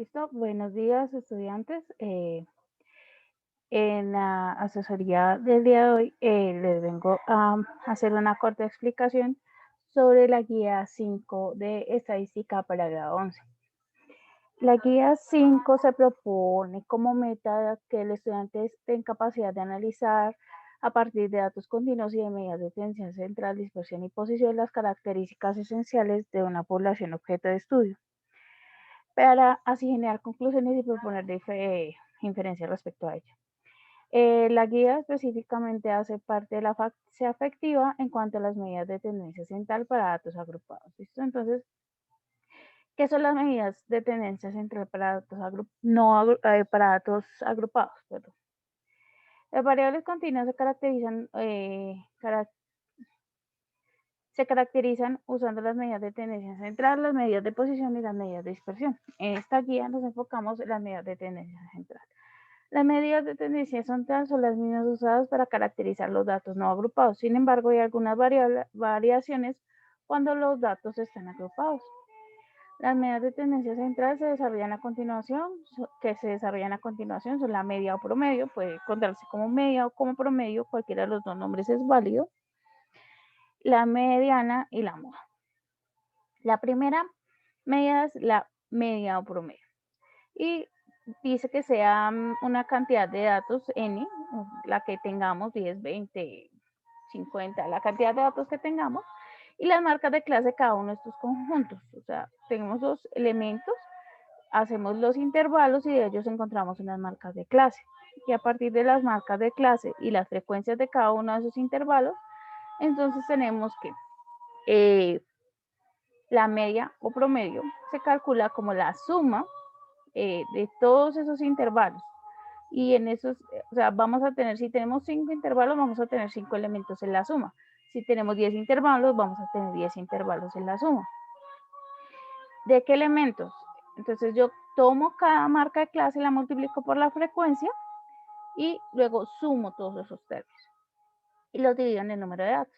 Listo, buenos días estudiantes. En la asesoría del día de hoy les vengo a hacer una corta explicación sobre la guía 5 de estadística para grado 11. La guía 5 se propone como meta que el estudiante esté en capacidad de analizar a partir de datos continuos y de medidas de tendencia central, dispersión y posición las características esenciales de una población objeto de estudio, para así generar conclusiones y proponer inferencias respecto a ella. La guía específicamente hace parte de la fase afectiva en cuanto a las medidas de tendencia central para datos agrupados. ¿Listo? Entonces, ¿qué son las medidas de tendencia central para datos, para datos agrupados? Perdón. Las variables continuas se caracterizan usando las medidas de tendencia central, las medidas de posición y las medidas de dispersión. En esta guía nos enfocamos en las medidas de tendencia central. Las medidas de tendencia central son las mismas usadas para caracterizar los datos no agrupados. Sin embargo, hay algunas variaciones cuando los datos están agrupados. Las medidas de tendencia central se desarrollan a continuación, son la media o promedio, puede contarse como media o como promedio, cualquiera de los dos nombres es válido, la mediana y la moda. La primera medida es la media o promedio y dice que sea una cantidad de datos n, la que tengamos, 10, 20, 50, la cantidad de datos que tengamos, y las marcas de clase de cada uno de estos conjuntos. O sea, tenemos dos elementos, hacemos los intervalos y de ellos encontramos unas marcas de clase. Y a partir de las marcas de clase y las frecuencias de cada uno de esos intervalos, entonces tenemos que la media o promedio se calcula como la suma de todos esos intervalos. Y en esos, o sea, vamos a tener, si tenemos 5 intervalos, vamos a tener 5 elementos en la suma. Si tenemos 10 intervalos, vamos a tener 10 intervalos en la suma. ¿De qué elementos? Entonces yo tomo cada marca de clase, la multiplico por la frecuencia y luego sumo todos esos términos y los divido en el número de datos.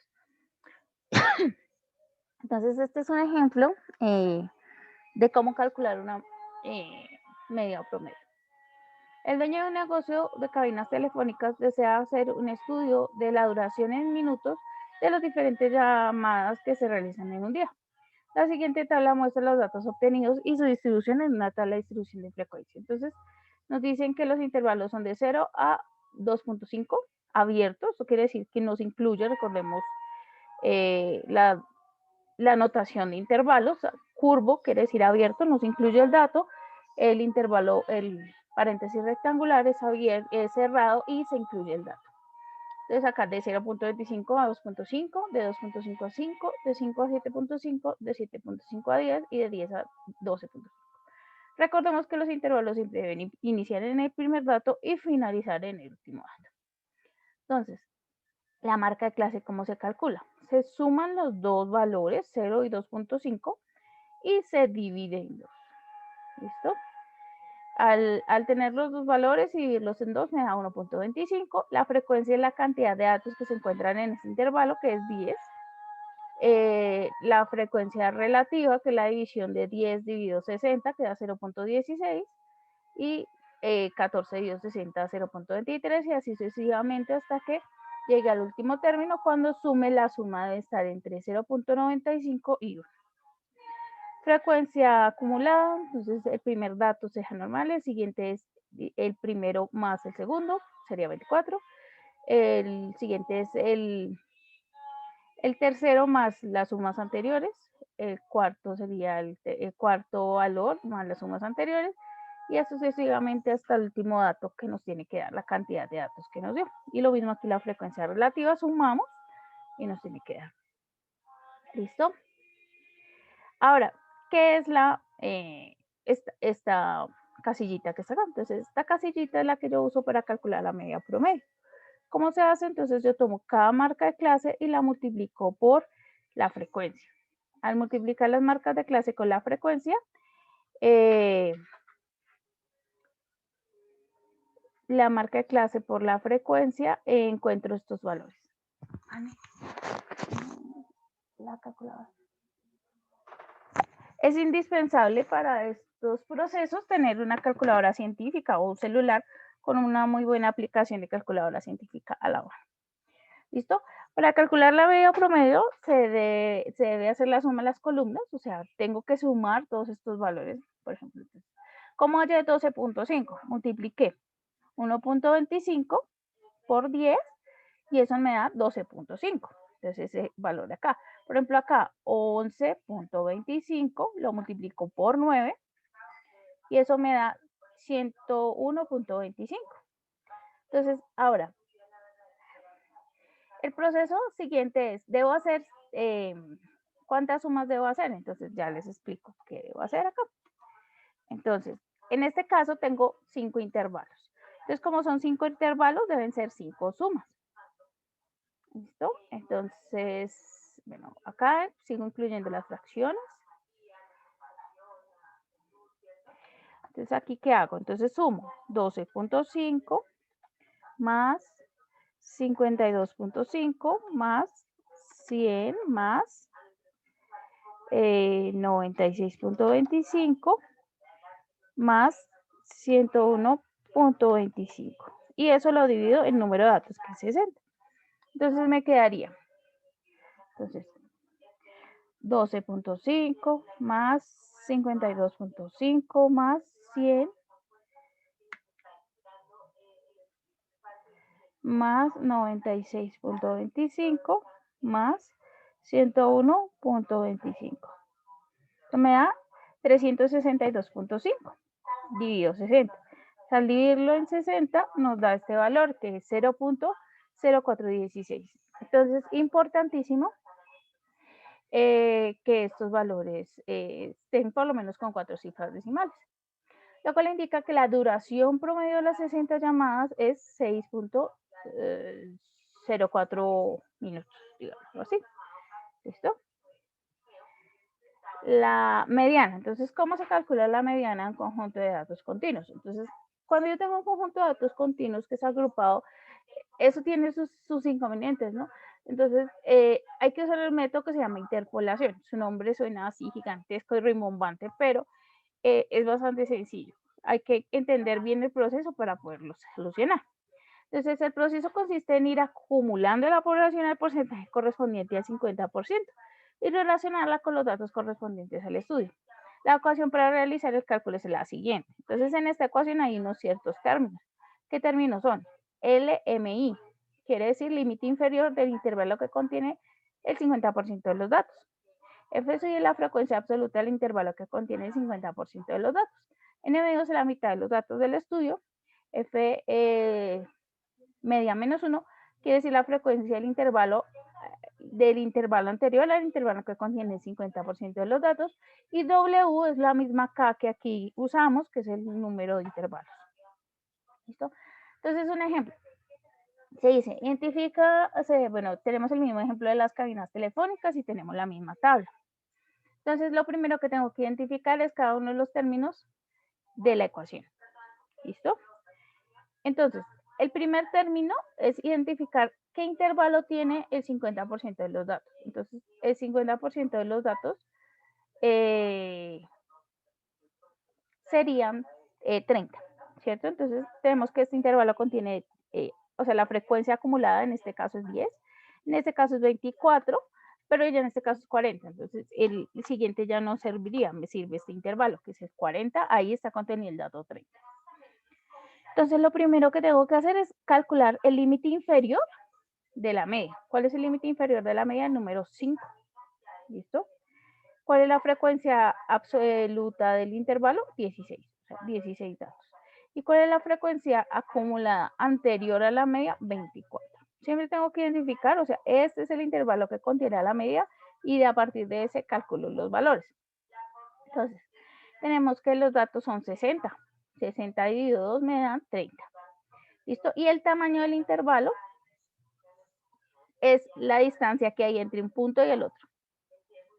Entonces este es un ejemplo de cómo calcular una media o promedio. El dueño de un negocio de cabinas telefónicas desea hacer un estudio de la duración en minutos de las diferentes llamadas que se realizan en un día. La siguiente tabla muestra los datos obtenidos y su distribución en una tabla de distribución de frecuencia. Entonces, nos dicen que los intervalos son de 0 a 2.5 abiertos. Eso quiere decir que nos incluye, recordemos, la notación de intervalos. Curvo quiere decir abierto, nos incluye el dato. El intervalo, el paréntesis rectangular es cerrado y se incluye el dato. Entonces acá de 0.25 a 2.5, de 2.5 a 5, de 5 a 7.5, de 7.5 a 10 y de 10 a 12.5. Recordemos que los intervalos siempre deben iniciar en el primer dato y finalizar en el último dato. Entonces, la marca de clase, ¿cómo se calcula? Se suman los dos valores, 0 y 2.5, y se divide en 2. ¿Listo? Al tener los dos valores y dividirlos en 2 me da 1.25. La frecuencia es la cantidad de datos que se encuentran en este intervalo, que es 10. La frecuencia relativa, que es la división de 10 dividido 60, que da 0.16. Y 14 dividido 60, 0.23. Y así sucesivamente hasta que llegue al último término. Cuando sume, la suma debe estar entre 0.95 y 1. Frecuencia acumulada, entonces el primer dato seja normal, el siguiente es el primero más el segundo, sería 24. El siguiente es el tercero más las sumas anteriores, el cuarto sería el cuarto valor más las sumas anteriores, y así sucesivamente hasta el último dato que nos tiene que dar la cantidad de datos que nos dio. Y lo mismo aquí la frecuencia relativa, sumamos y nos tiene que dar. ¿Listo? Ahora, ¿qué es esta casillita que está acá? Entonces, esta casillita es la que yo uso para calcular la media promedio. ¿Cómo se hace? Entonces, yo tomo cada marca de clase y la multiplico por la frecuencia. Al multiplicar las marcas de clase con la frecuencia, la marca de clase por la frecuencia, encuentro estos valores. La calculadora. Es indispensable para esto estos procesos, tener una calculadora científica o un celular con una muy buena aplicación de calculadora científica a la hora. ¿Listo? Para calcular la media promedio se debe hacer la suma de las columnas, o sea, tengo que sumar todos estos valores, por ejemplo. ¿Cómo hallé 12.5? Multipliqué 1.25 por 10 y eso me da 12.5. Entonces ese valor de acá. Por ejemplo, acá 11.25 lo multiplico por 9 y eso me da 101.25. Entonces, ahora, el proceso siguiente es, debo hacer, ¿cuántas sumas debo hacer? Entonces ya les explico qué debo hacer acá. Entonces, en este caso tengo 5 intervalos. Entonces, como son 5 intervalos, deben ser 5 sumas. ¿Listo? Entonces, bueno, acá sigo incluyendo las fracciones. Entonces, ¿aquí qué hago? Entonces, sumo 12.5 más 52.5 más 100 más 96.25 más 101.25. Y eso lo divido en número de datos, que es 60. Entonces me quedaría, entonces, 12.5 más 52.5 más 100 más 96.25 más 101.25. Esto me da 362.5 dividido 60. Al dividirlo en 60 nos da este valor que es 0.0416. Entonces, importantísimo que estos valores estén por lo menos con 4 cifras decimales, lo cual indica que la duración promedio de las 60 llamadas es 6.04 minutos, digamos así. ¿Listo? La mediana. Entonces, ¿cómo se calcula la mediana en un conjunto de datos continuos? Entonces, cuando yo tengo un conjunto de datos continuos que es agrupado, eso tiene sus inconvenientes, ¿no? Entonces, hay que usar el método que se llama interpolación. Su nombre suena así gigantesco y rimbombante, pero es bastante sencillo. Hay que entender bien el proceso para poderlo solucionar. Entonces, el proceso consiste en ir acumulando la población al porcentaje correspondiente al 50% y relacionarla con los datos correspondientes al estudio. La ecuación para realizar el cálculo es la siguiente. Entonces, en esta ecuación hay unos ciertos términos. ¿Qué términos son? LMI, quiere decir límite inferior del intervalo que contiene el 50% de los datos. F es la frecuencia absoluta del intervalo que contiene el 50% de los datos. N medio es la mitad de los datos del estudio. F media menos 1 quiere decir la frecuencia del intervalo anterior al intervalo que contiene el 50% de los datos, y W es la misma K que aquí usamos, que es el número de intervalos. ¿Listo? Entonces, un ejemplo. Se dice, bueno, tenemos el mismo ejemplo de las cabinas telefónicas y tenemos la misma tabla. Entonces, lo primero que tengo que identificar es cada uno de los términos de la ecuación. ¿Listo? Entonces, el primer término es identificar qué intervalo tiene el 50% de los datos. Entonces, el 50% de los datos serían 30, ¿cierto? Entonces, tenemos que este intervalo contiene, o sea, la frecuencia acumulada en este caso es 10, en este caso es 24, pero ya en este caso es 40. Entonces, el siguiente ya no serviría, me sirve este intervalo, que es el 40, ahí está contenido el dato 30. Entonces, lo primero que tengo que hacer es calcular el límite inferior de la media. ¿Cuál es el límite inferior de la media? El número 5. ¿Listo? ¿Cuál es la frecuencia absoluta del intervalo? 16. O sea, 16 datos. ¿Y cuál es la frecuencia acumulada anterior a la media? 24. Siempre tengo que identificar, o sea, este es el intervalo que contiene a la media y a partir de ese calculo los valores. Entonces, tenemos que los datos son 60. 60 dividido 2 me dan 30. ¿Listo? Y el tamaño del intervalo es la distancia que hay entre un punto y el otro.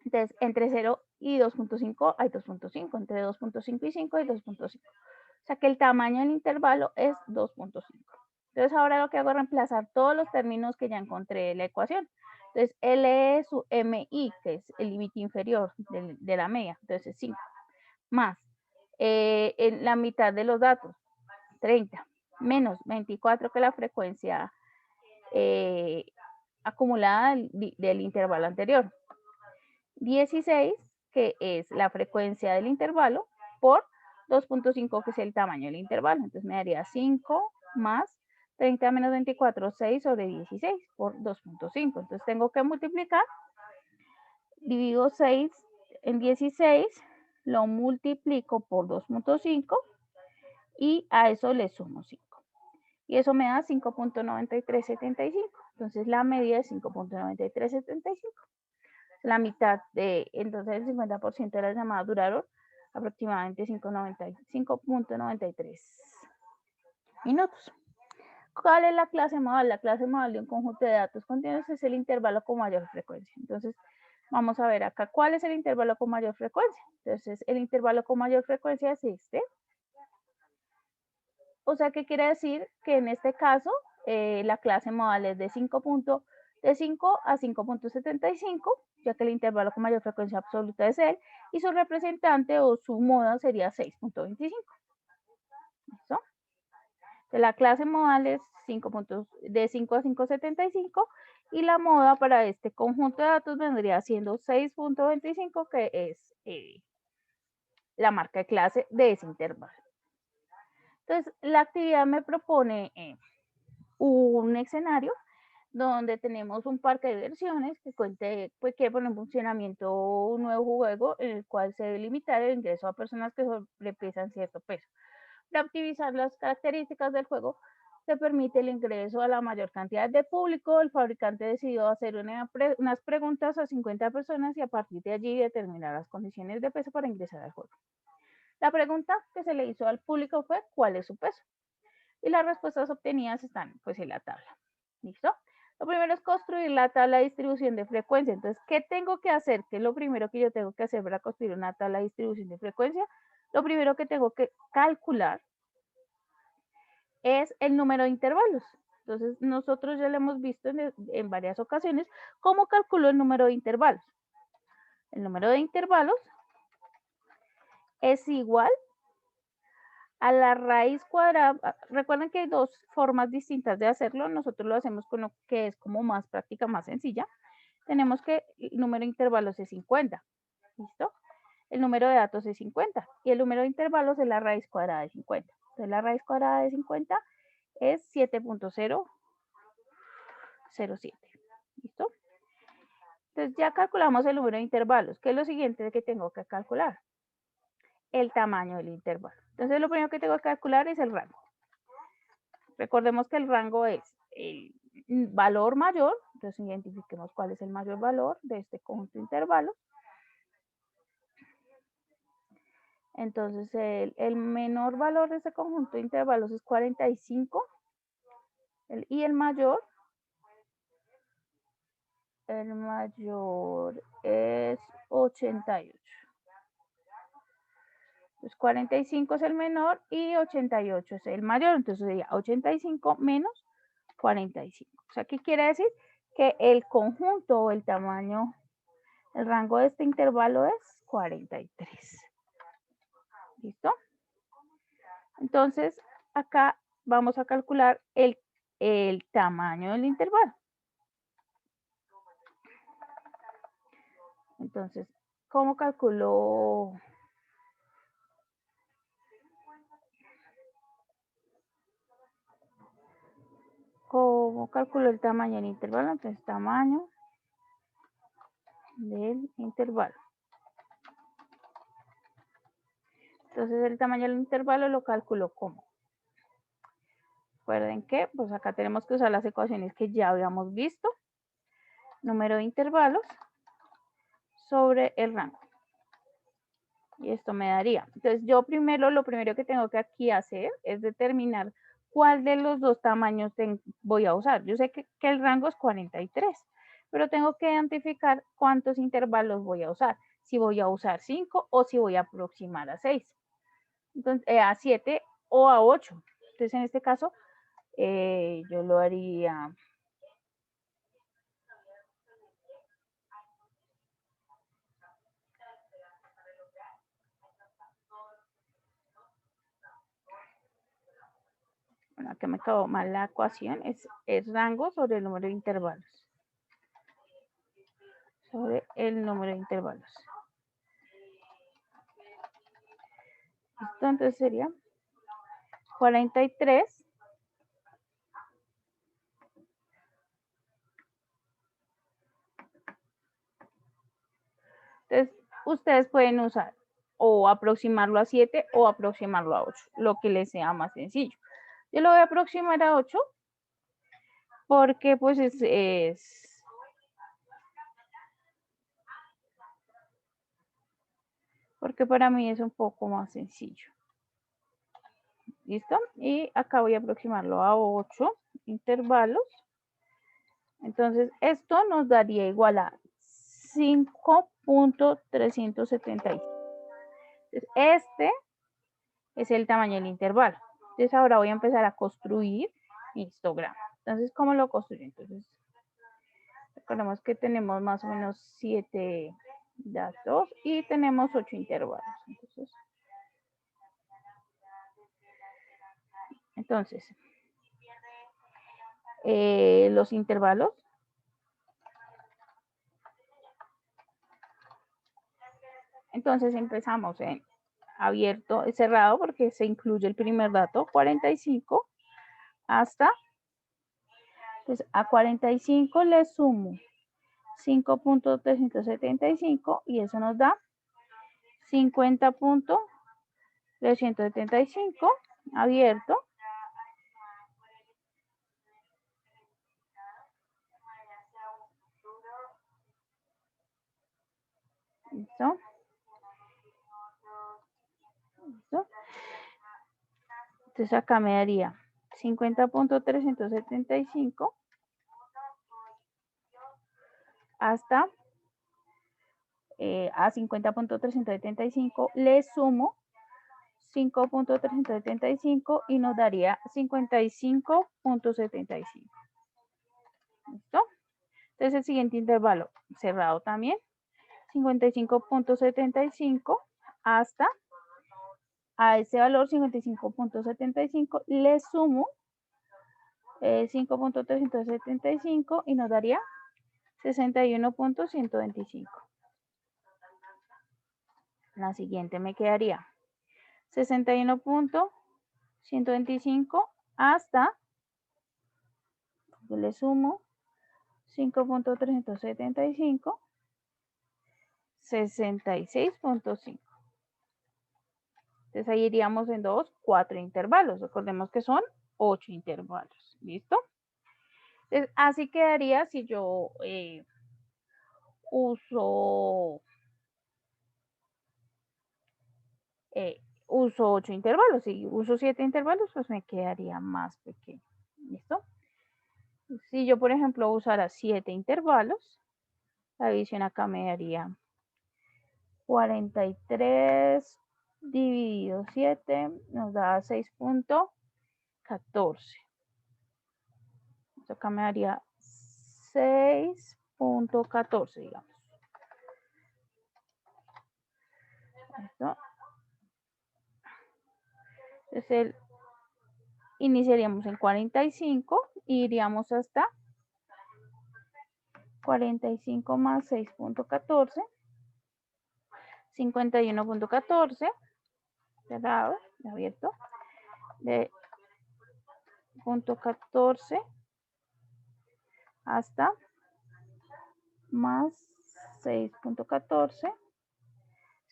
Entonces, entre 0 y 2.5 hay 2.5, entre 2.5 y 5 hay 2.5. O sea que el tamaño del intervalo es 2.5. Entonces, ahora lo que hago es reemplazar todos los términos que ya encontré en la ecuación. Entonces, L es su MI, que es el límite inferior de la media, entonces es 5, más en la mitad de los datos, 30, menos 24 que la frecuencia acumulada del intervalo anterior. 16, que es la frecuencia del intervalo, por 2.5, que es el tamaño del intervalo. Entonces me daría 5 más 30 menos 24, 6 sobre 16 por 2.5. Entonces tengo que multiplicar, divido 6 en 16, lo multiplico por 2.5 y a eso le sumo 5. Y eso me da 5.9375. Entonces la media es 5.9375. La mitad de, entonces el 50% de las llamadas duraron aproximadamente 5.93 minutos. ¿Cuál es la clase modal? La clase modal de un conjunto de datos continuos es el intervalo con mayor frecuencia. Entonces, vamos a ver acá cuál es el intervalo con mayor frecuencia. Entonces, el intervalo con mayor frecuencia es este. O sea, ¿qué quiere decir? Que en este caso, la clase modal es de 5 a 5.75, ya que el intervalo con mayor frecuencia absoluta es él, y su representante o su moda sería 6.25. ¿Listo? Entonces, la clase modal es de 5 a 5.75 y la moda para este conjunto de datos vendría siendo 6.25, que es la marca de clase de ese intervalo. Entonces, la actividad me propone un escenario donde tenemos un parque de diversiones que quiere poner en funcionamiento un nuevo juego en el cual se debe limitar el ingreso a personas que sobrepesan cierto peso. Para optimizar las características del juego, se permite el ingreso a la mayor cantidad de público. El fabricante decidió hacer unas preguntas a 50 personas y a partir de allí determinar las condiciones de peso para ingresar al juego. La pregunta que se le hizo al público fue: ¿cuál es su peso? Y las respuestas obtenidas están pues en la tabla. ¿Listo? Lo primero es construir la tabla de distribución de frecuencia. Entonces, ¿qué tengo que hacer? ¿Qué es lo primero que yo tengo que hacer para construir una tabla de distribución de frecuencia? Lo primero que tengo que calcular es el número de intervalos. Entonces, nosotros ya lo hemos visto en varias ocasiones cómo calculo el número de intervalos. El número de intervalos es igual a la raíz cuadrada. Recuerden que hay dos formas distintas de hacerlo. Nosotros lo hacemos con lo que es como más práctica, más sencilla. Tenemos que el número de intervalos es 50. ¿Listo? El número de datos es 50 y el número de intervalos es la raíz cuadrada de 50. Entonces la raíz cuadrada de 50 es 7.007. ¿Listo? Entonces ya calculamos el número de intervalos. ¿Qué es lo siguiente que tengo que calcular? El tamaño del intervalo. Entonces lo primero que tengo que calcular es el rango. Recordemos que el rango es el valor mayor. Entonces identifiquemos cuál es el mayor valor de este conjunto de intervalos. Entonces el menor valor de este conjunto de intervalos es 45 y el mayor es 88. Entonces 45 es el menor y 88 es el mayor. Entonces sería 85 menos 45. O sea, ¿qué quiere decir? Que el conjunto o el tamaño, el rango de este intervalo es 43. ¿Listo? Entonces, acá vamos a calcular el tamaño del intervalo. Entonces, ¿cómo calculo? ¿Cómo calculo el tamaño del intervalo? Entonces, tamaño del intervalo. Entonces, el tamaño del intervalo lo calculo como. Recuerden que, pues acá tenemos que usar las ecuaciones que ya habíamos visto. Número de intervalos sobre el rango. Y esto me daría. Entonces, yo lo primero que tengo que aquí hacer es determinar cuál de los dos tamaños voy a usar. Yo sé que el rango es 43, pero tengo que identificar cuántos intervalos voy a usar. Si voy a usar 5 o si voy a aproximar a 6. Entonces, a 7 o a 8. Entonces, en este caso, yo lo haría. bueno, aquí me quedó mal la ecuación, es el rango sobre el número de intervalos. Sobre el número de intervalos. ¿Listo? Entonces sería 43. Entonces, ustedes pueden usar o aproximarlo a 7 o aproximarlo a 8, lo que les sea más sencillo. Yo lo voy a aproximar a 8 porque pues porque para mí es un poco más sencillo. ¿Listo? Y acá voy a aproximarlo a 8 intervalos. Entonces, esto nos daría igual a 5.375. Este es el tamaño del intervalo. Entonces, ahora voy a empezar a construir mi histograma. Entonces, ¿cómo lo construyo? Entonces, recordemos que tenemos más o menos 7 datos y tenemos 8 intervalos. Entonces los intervalos entonces empezamos en abierto y cerrado porque se incluye el primer dato 45 hasta pues a 45 le sumo 5.375 y eso nos da 50.375 abierto. ¿Listo? ¿Listo? Entonces acá me daría 50.375 hasta a 50.375 le sumo 5.375 y nos daría 55.75. ¿Listo? Entonces el siguiente intervalo cerrado también, 55.75 hasta a ese valor 55.75 le sumo 5.375 y nos daría 61.125. La siguiente me quedaría 61.125 hasta, yo le sumo 5.375, 66.5. Entonces ahí iríamos en 4 intervalos. Recordemos que son 8 intervalos. ¿Listo? Entonces, así quedaría si yo uso 8 intervalos. Si uso 7 intervalos, pues me quedaría más pequeño. ¿Listo? Si yo, por ejemplo, usara 7 intervalos, la división acá me daría 43 dividido 7 nos da 6.14. Acá me daría 6.14, digamos. ¿Listo? Entonces, iniciaríamos en 45 y iríamos hasta 45 más 6.14, 51.14, cerrado, abierto, de punto 14 hasta más 6.14,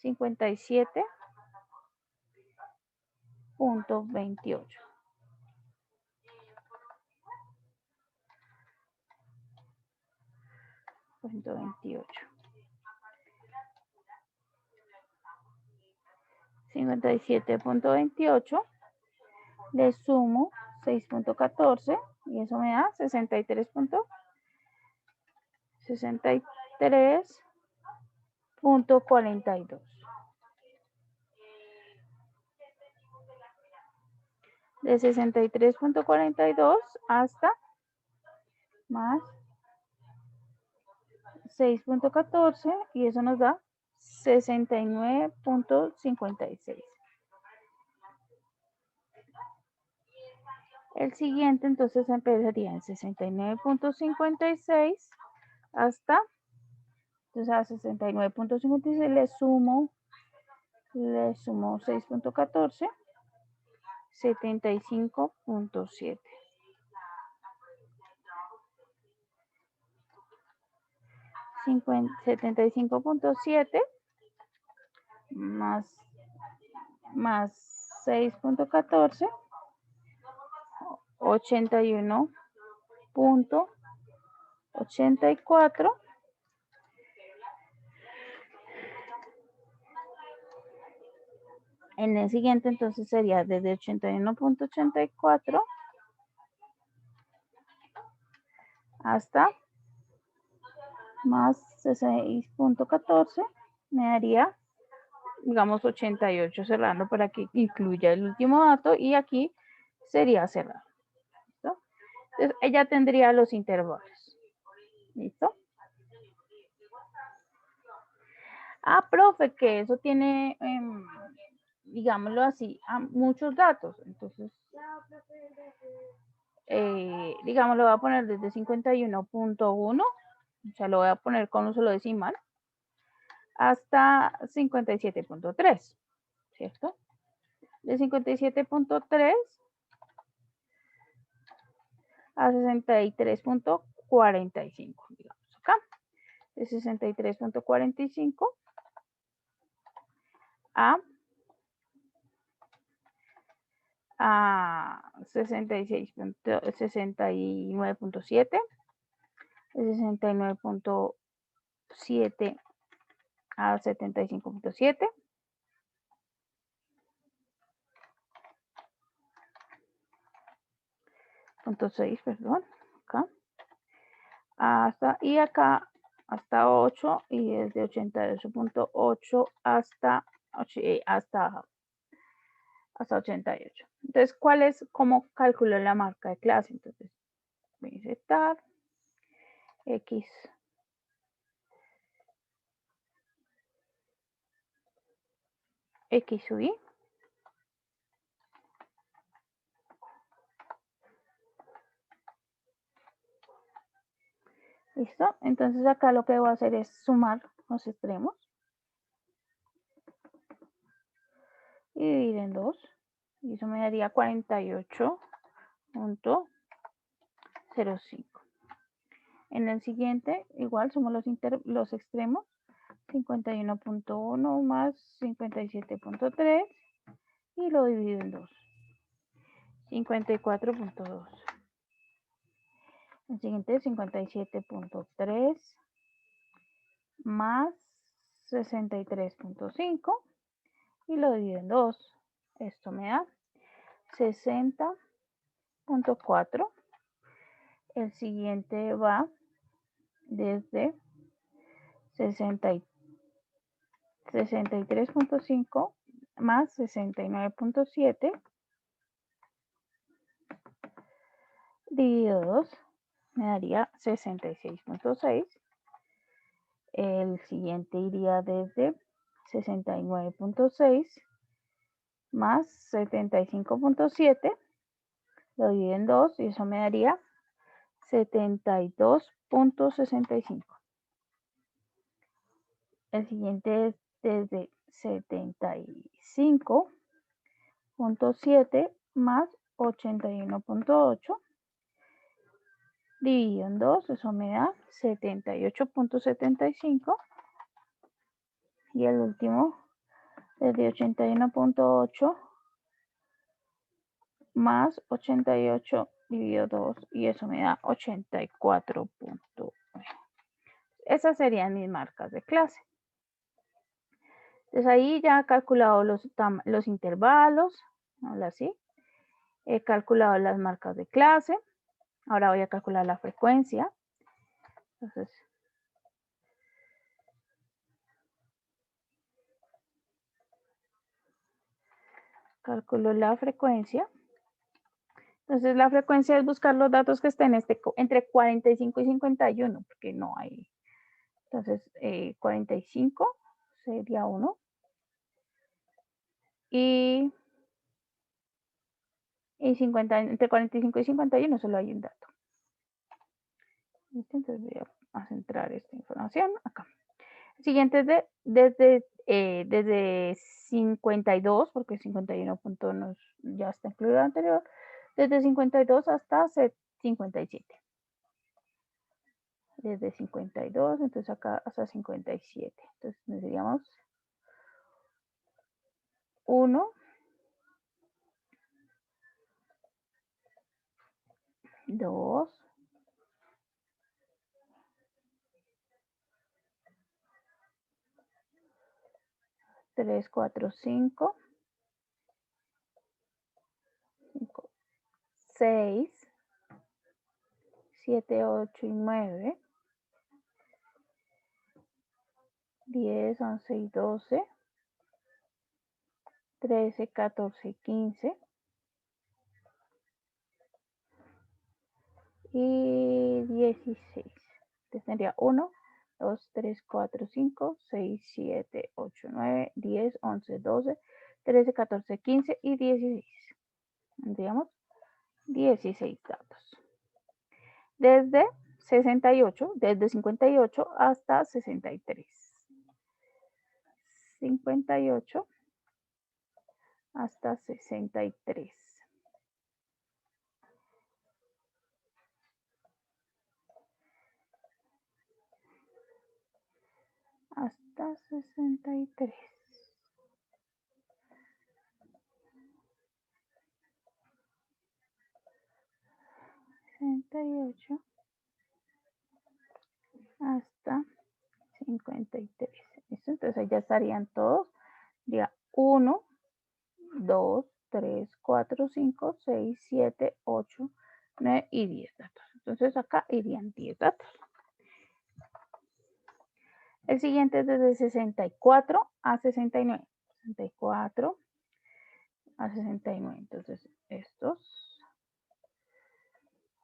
57.28. Punto 28. 57.28 le sumo 6.14 y eso me da 63.42. De 63.42 hasta más 6.14 y eso nos da 69.56. El siguiente entonces empezaría en 69.56 hasta, entonces a 69.56 le sumo 6.14, 75.7. 75.7 más 6.14, 81.84. En el siguiente entonces sería desde 81.84 hasta más 6.14, me daría, digamos, 88, cerrando para que incluya el último dato, y aquí sería cerrado. ¿Listo? Entonces ella tendría los intervalos. ¿Listo? Ah, profe, que eso tiene, digámoslo así, muchos datos. Entonces, digamos, lo voy a poner desde 51.1, o sea, lo voy a poner con un solo decimal, hasta 57.3, ¿cierto? De 57.3 a 63.45, digamos acá. De 63.45 a 69.7, de 69.7 a 75.7, .6, perdón, acá, y acá hasta 8, y desde 88.8 hasta 88. Entonces, cómo calculo la marca de clase? Entonces, voy a insertar X sub I. ¿Listo? Entonces acá lo que voy a hacer es sumar los extremos y dividir en 2. Y eso me daría 48.05. En el siguiente, igual sumo los extremos. 51.1 más 57.3 y lo divido en 2. 54.2. El siguiente es 57.3 más 63.5 y lo divido en 2. Esto me da 60.4. El siguiente va desde 63.5 más 69.7 dividido 2, me daría 66.6. El siguiente iría desde 69.6 más 75.7, lo divido en 2 y eso me daría 72.65. El siguiente es desde 75.7 más 81.8 dividido en 2, eso me da 78.75. Y el último, desde 81.8 más 88 dividido 2, y eso me da 84.9. Esas serían mis marcas de clase. Entonces ahí ya he calculado los intervalos, así. He calculado las marcas de clase. Ahora voy a calcular la frecuencia. Entonces, calculo la frecuencia. Entonces la frecuencia es buscar los datos que estén entre 45 y 51, porque no hay. Entonces 45 sería 1. Y y 50, entre 45 y 51 solo hay un dato. ¿Listo? Entonces voy a centrar esta información acá. El siguiente es desde 52, porque 51 punto ya está incluido anterior, desde 52 hasta 57. Desde 52, entonces acá hasta 57. Entonces tendríamos 1, 2, 3, 4, 5, 6, 7, 8 y 9, 10, 11 y 12, 13, 14 y 15 y 16. Entonces tendría 1, 2, 3, 4, 5, 6, 7, 8, 9, 10, 11, 12, 13, 14, 15 y 16. Tendríamos 16 datos. Desde 68, desde 58 hasta 63. 58 hasta 63. Hasta 63. 68 hasta 53. ¿Listo? Entonces ya estarían todos. Ya 1, 2, 3, 4, 5, 6, 7, 8, 9 y 10 datos. Entonces acá irían 10 datos. El siguiente es desde 64 a 69. 64 a 69. Entonces estos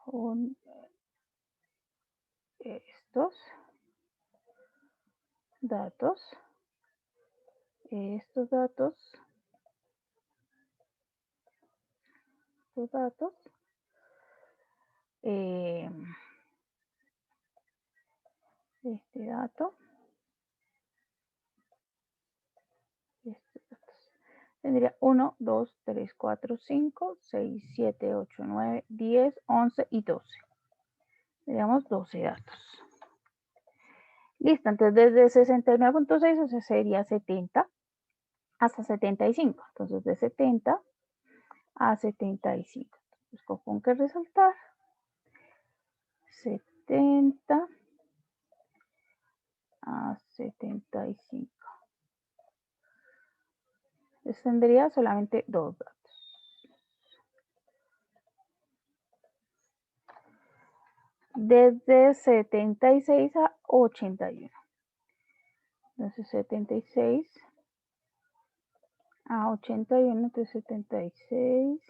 son estos datos, estos datos, estos datos, este dato, estos datos. Tendría 1, 2, 3, 4, 5, 6, 7, 8, 9, 10, 11 y 12. Tendríamos 12 datos. Listo, entonces desde 69.6, o sea, sería 70 hasta 75. Entonces de 70 a 75. Busco con qué resaltar. 70 a 75. Entonces tendría solamente 2 datos. Desde 76 a 81. Entonces 76 a 81, entonces 76,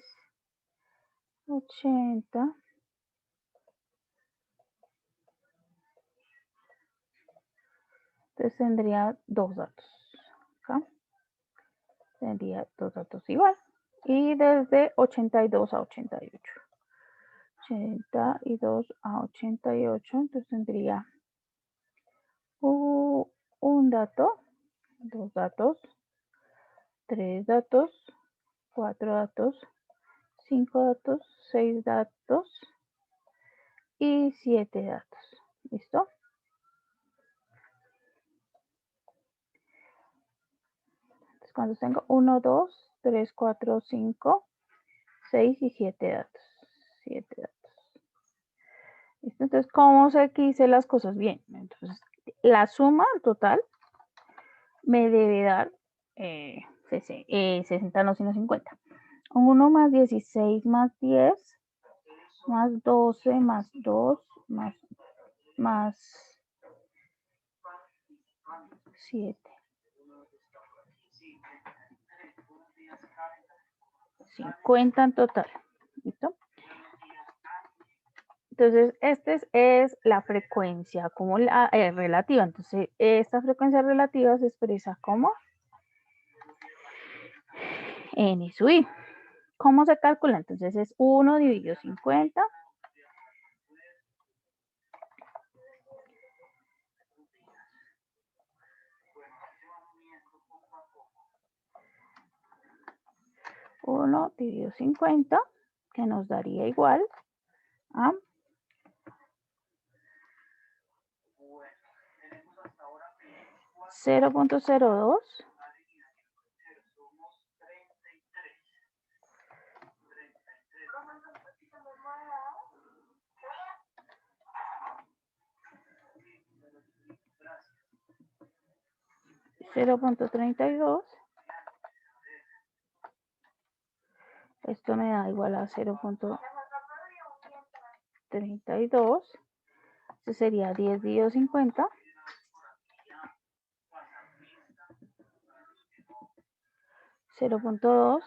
80. Entonces tendría 2 datos. Acá tendría 2 datos igual. Y desde 82 a 88. 82 a 88, entonces tendría un dato, 2 datos, 3 datos, 4 datos, 5 datos, 6 datos y 7 datos. ¿Listo? Entonces cuando tengo 1, 2, 3, 4, 5, 6 y 7 datos. 7 datos. ¿Listo? Entonces, ¿cómo sé que hice las cosas bien? Entonces, la suma total me debe dar 60, no, sino 50. 1 más 16 más 10 más 12 más 2 más 7. 50 en total. ¿Listo? Entonces, esta es la frecuencia como relativa. Entonces, esta frecuencia relativa se expresa como N sub I. ¿Cómo se calcula? Entonces es 1 dividido 50. Uno dividido 50, que nos daría igual a 0.02 0.32. Esto me da igual a 0.32. Esto sería 10 dividido 50. 0.2.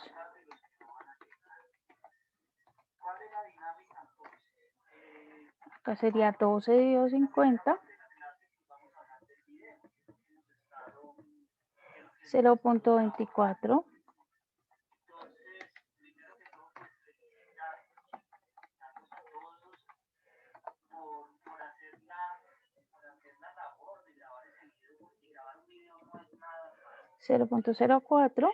Acá sería 12 dividido 50. 0.24. 0.04.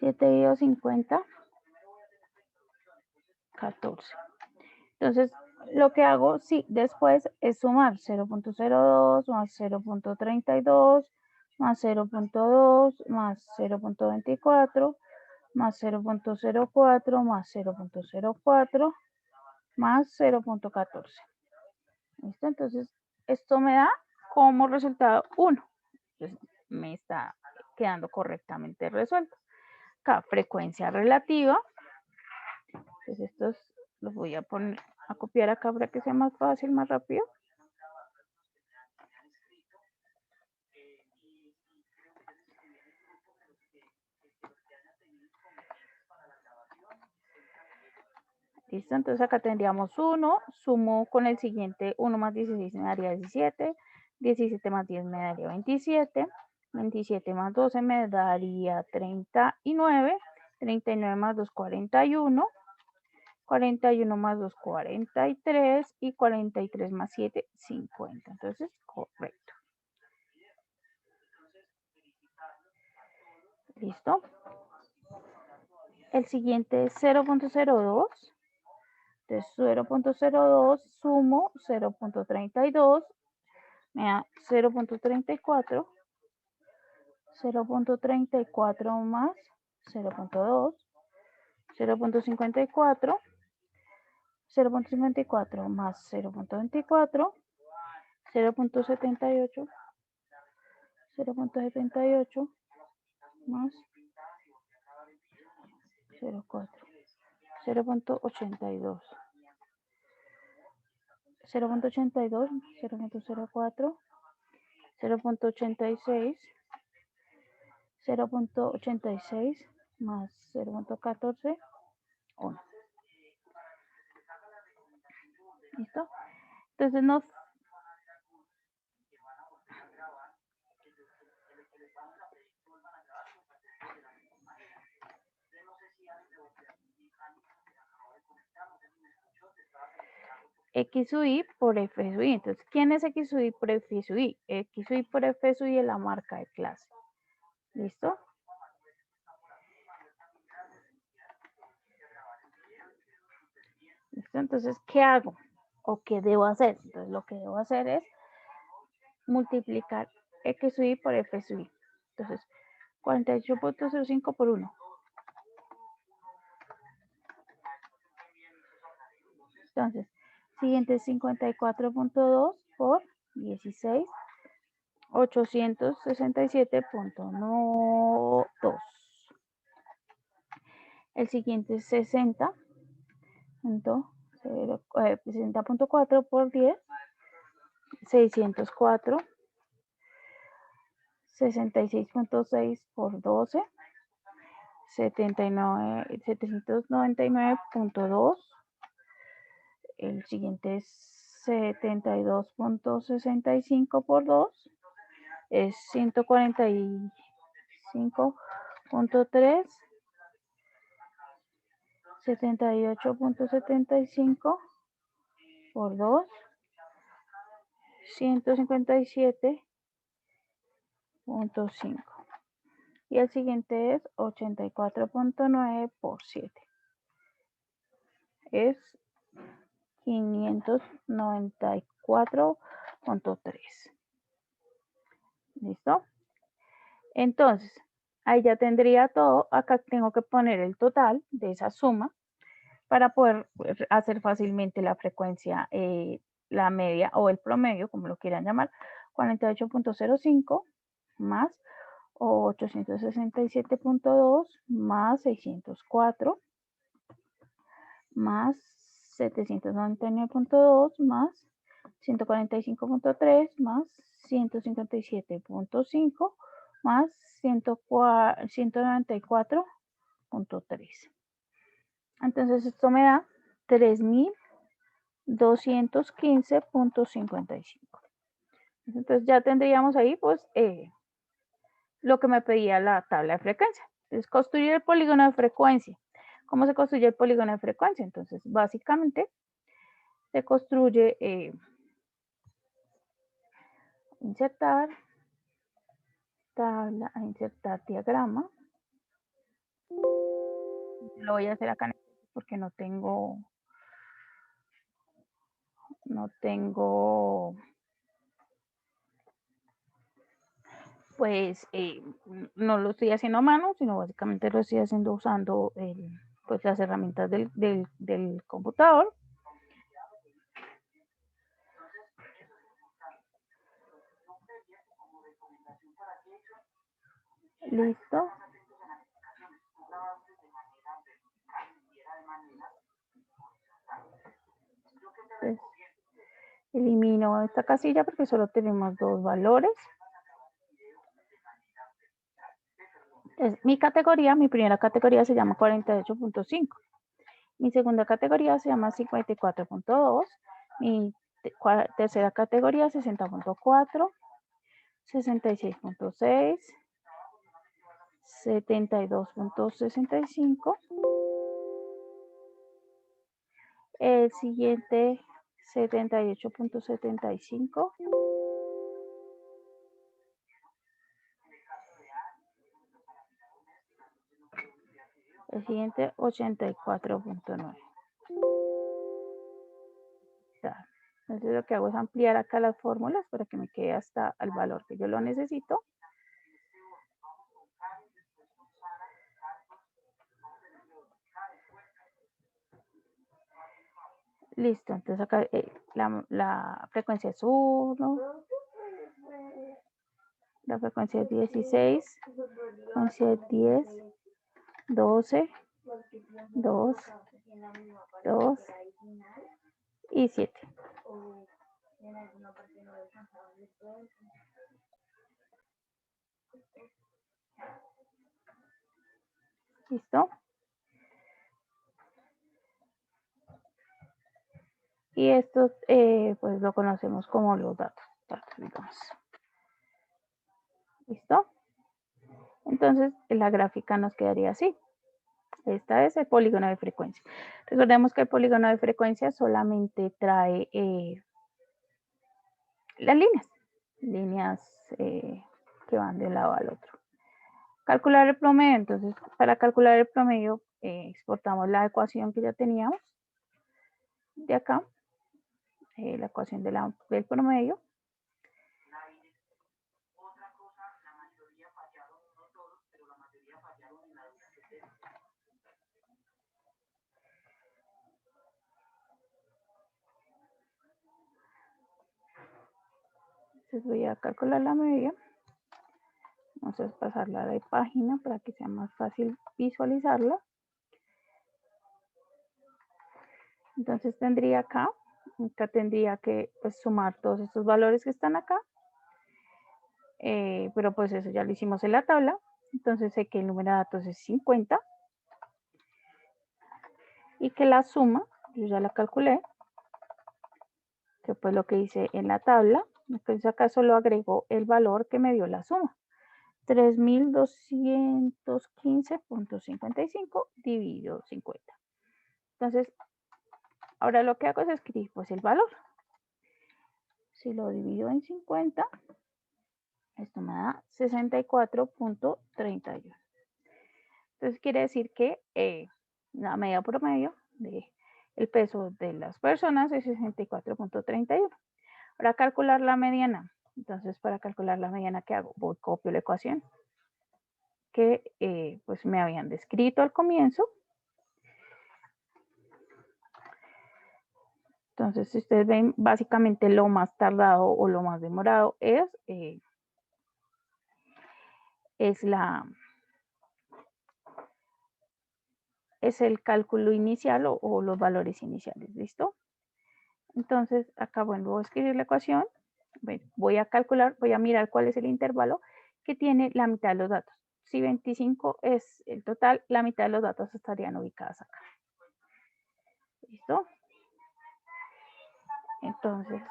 7 dividido 50. 14. Entonces, lo que hago, sí, después es sumar 0.02 más 0.32 más 0.2 más 0.24 más 0.04 más 0.04 más 0.14. ¿Listo? Entonces, esto me da como resultado 1. Entonces, me está quedando correctamente resuelto. Acá, frecuencia relativa. Entonces, estos los voy a poner a copiar acá para que sea más fácil, más rápido. Listo, entonces acá tendríamos 1, sumo con el siguiente, 1 más 16 me daría 17, 17 más 10 me daría 27, 27 más 12 me daría 39, 39 más 2, 41, 41 más 2, 43 y 43 más 7, 50. Entonces, correcto. ¿Listo? El siguiente es 0.02. Entonces 0.02 sumo 0.32 me da 0.34, 0.34 más 0.2, 0.54, 0.54 más 0.24, 0.78, 0.78 más 0.4, 0.82. 0.82, 0.04, 0.86, 0.86 más 0.14, 1. ¿Listo? Entonces nos... X sub y por F sub y. Entonces, ¿quién es X sub y por F sub y? X sub y por F sub y es la marca de clase. ¿Listo? ¿Listo? Entonces, ¿qué hago? ¿O qué debo hacer? Entonces, lo que debo hacer es multiplicar X sub y por F sub y. Entonces, 48.05 por 1. Entonces, siguiente es 54.2 por 16. 867.2. El siguiente es 60.4 por 10. 604, 66.6 por 12, 799.2. El siguiente es 72.65 por 2, es 145.3, 78.75 por 2, 157.5. Y el siguiente es 84.9 por 7. Es 594.3. ¿Listo? Entonces, ahí ya tendría todo. Acá tengo que poner el total de esa suma para poder hacer fácilmente la frecuencia, la media o el promedio, como lo quieran llamar, 48.05 más 867.2 más 604 más 799.2 más 145.3 más 157.5 más 194.3. Entonces esto me da 3.215.55. Entonces ya tendríamos ahí pues lo que me pedía la tabla de frecuencia. Entonces construir el polígono de frecuencia. ¿Cómo se construye el polígono de frecuencia? Entonces básicamente se construye insertar tabla, insertar diagrama. Lo voy a hacer acá porque no tengo pues no lo estoy haciendo a mano, sino básicamente lo estoy haciendo usando pues las herramientas del computador. Listo. Pues, elimino esta casilla porque solo tenemos dos valores. Entonces, mi primera categoría se llama 48.5. Mi segunda categoría se llama 54.2. Mi tercera categoría 60.4, 66.6, 72.65. El siguiente 78.75. El siguiente 84.9. Entonces lo que hago es ampliar acá las fórmulas para que me quede hasta el valor que yo lo necesito. Listo, entonces acá la frecuencia es 1, la frecuencia es 16, la frecuencia es 10, 12, 2, 2 y 7. ¿Listo? Y esto pues lo conocemos como los datos digamos. ¿Listo? Entonces la gráfica nos quedaría así. Esta es el polígono de frecuencia. Recordemos que el polígono de frecuencia solamente trae las líneas que van de un lado al otro. Calcular el promedio. Entonces, para calcular el promedio, exportamos la ecuación que ya teníamos de acá, la ecuación del promedio. Entonces voy a calcular la media. Vamos a pasarla de página para que sea más fácil visualizarla. Entonces tendría acá Acá tendría que pues, sumar todos estos valores que están acá. Pero pues eso ya lo hicimos en la tabla. Entonces sé que el número de datos es 50 y que la suma, yo ya la calculé, que fue lo que hice en la tabla. Entonces acá solo agrego el valor que me dio la suma. 3215.55 dividido 50. Entonces, ahora lo que hago es escribir pues el valor. Si lo divido en 50, esto me da 64.31. Entonces quiere decir que la media promedio de el peso de las personas es 64.31. Para calcular la mediana, entonces para calcular la mediana, ¿qué hago? Voy, copio la ecuación que pues me habían descrito al comienzo. Entonces, si ustedes ven, básicamente lo más tardado o lo más demorado es el cálculo inicial o los valores iniciales, ¿listo? Entonces, acá vuelvo a escribir la ecuación, voy a calcular, voy a mirar cuál es el intervalo que tiene la mitad de los datos. Si 25 es el total, la mitad de los datos estarían ubicados acá. ¿Listo? Entonces,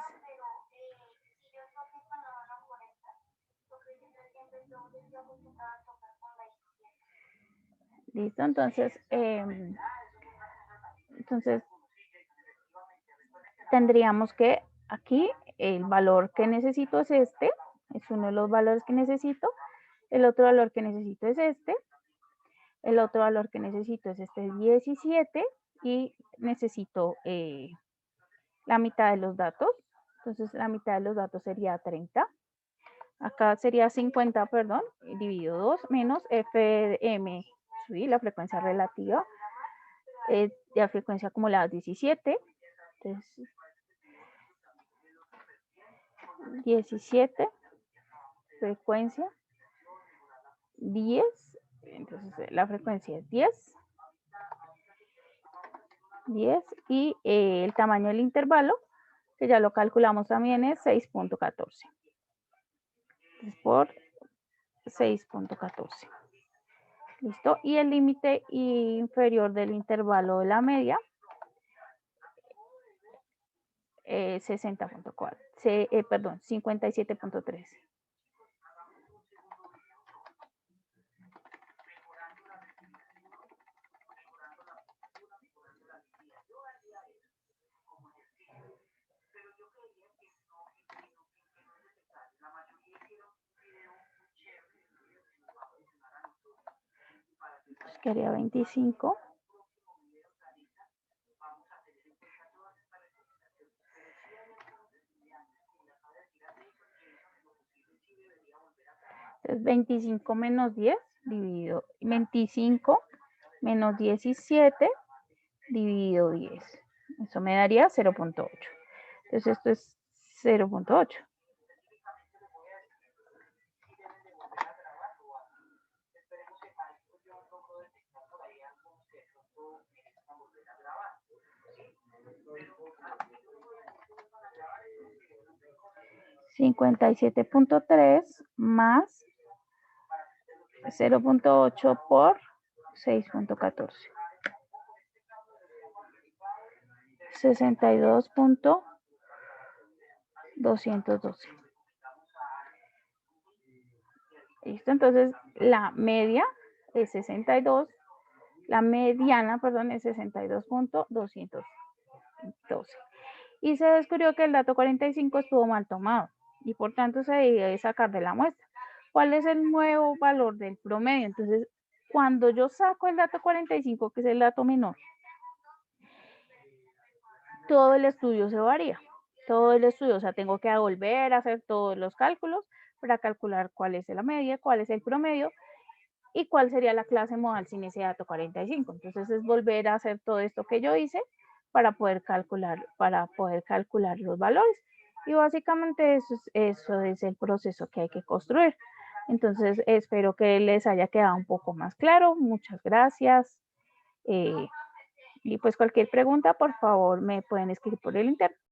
¿listo? Entonces tendríamos que aquí el valor que necesito es este, es uno de los valores que necesito. El otro valor que necesito es este. El otro valor que necesito es este 17 y necesito la mitad de los datos. Entonces la mitad de los datos sería 30. Acá sería 50, perdón, dividido 2 menos FM, ¿sí? La frecuencia relativa. La frecuencia acumulada es 17. Entonces, 17, frecuencia 10. Entonces la frecuencia es 10. Y el tamaño del intervalo, que ya lo calculamos también, es 6.14. Por 6.14. ¿Listo? Y el límite inferior del intervalo de la media, 60.4. Perdón, 57.3. Pues quedaría 25. Entonces 25 menos 10 dividido 25 menos 17 dividido 10. Eso me daría 0.8. Entonces esto es 0.8. $57.3 más 0.8 por 6.14. 62.212. ¿Listo? Entonces la media es 62. La mediana, perdón, es 62.212. Y se descubrió que el dato 45 estuvo mal tomado y por tanto se debe sacar de la muestra. ¿Cuál es el nuevo valor del promedio? Entonces, cuando yo saco el dato 45, que es el dato menor, todo el estudio se varía. Todo el estudio, o sea, tengo que volver a hacer todos los cálculos para calcular cuál es la media, cuál es el promedio y cuál sería la clase modal sin ese dato 45. Entonces es volver a hacer todo esto que yo hice para poder calcular los valores. Y básicamente eso es el proceso que hay que construir. Entonces espero que les haya quedado un poco más claro. Muchas gracias. Y pues cualquier pregunta, por favor, me pueden escribir por el interno.